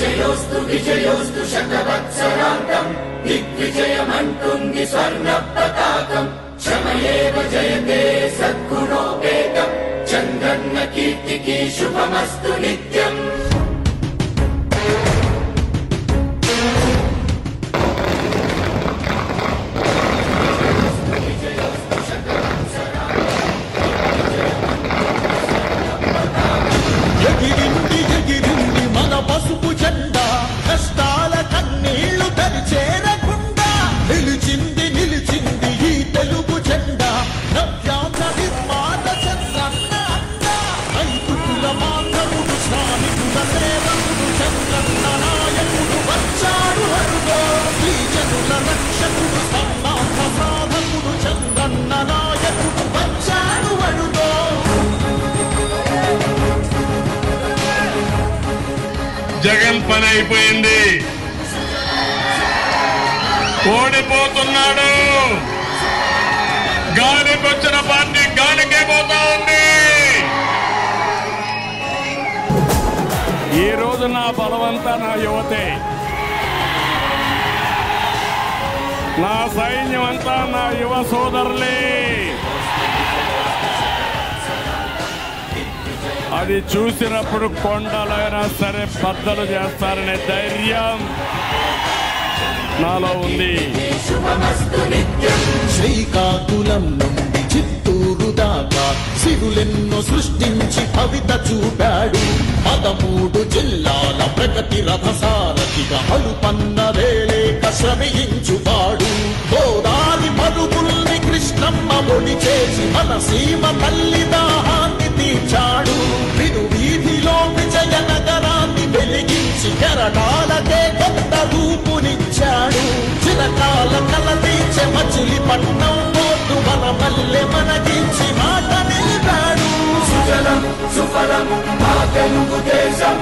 విజయోస్తు విజయోస్తు శతవత్సరాంతం దిగ్విజయమంటుంది స్వర్ణ పతాకం క్షమయేవ జయతే సద్గుణోపేతం చంద్రన్న కీర్తికి శుభమస్తు నిత్యం పసుపు జెండా కష్టాల కన్నీళ్లు తరిచేరకుండా నిలిచింది నిలిచింది ఈ తెలుగు జెండా నవ్యాంధ్ర నిర్మాత చంద్రన్న అండ రైతుల మాధవుడు శ్రామికుల సేవకుడు చంద్రన్న నాయకుడు వచ్చాడు అరుగో ఈ జనుల రక్షకుడు సన్నాహ సాధకుడు చంద్రన్న నాయకుడు వచ్చాడు అరుగో జగన్ పని అయిపోయింది ఓడిపోతున్నాడు గాలికొచ్చిన పార్టీ గాలికే పోతా ఉంది ఈ రోజు నా బలవంతా నా యువతే నా సైన్యం అంతా నా యువ సోదరులే అది చూసినప్పుడు కొండలైనా సరే బద్దలు చేస్తారనే ధైర్యం నాలో ఉంది శ్రీకాకుళం నుండి చిత్తూరు దాకా సిరులెన్నో సృష్టించి కవిత చూపాడు 13 జిల్లాల ప్రగతి రథసారథిగా అలుపన్నదే లేక శ్రమించువాడు గోదావరి పరుగుల్ని కృష్ణమ్మ ఒడి చేసి మన సీమ తల్లి దాహాన్ని తీర్చాడు విను వీధిలో విజయనగరాన్ని వెలిగించి కెరటాలకే కొత్త రూపునిచ్చాడు చిరకాల కల తీర్చే మచిలీపట్నం పోతు మన మల్లె మనకించి మాట నిలిపాడు సుజలం సుఫలం మా తెలుగు దేశం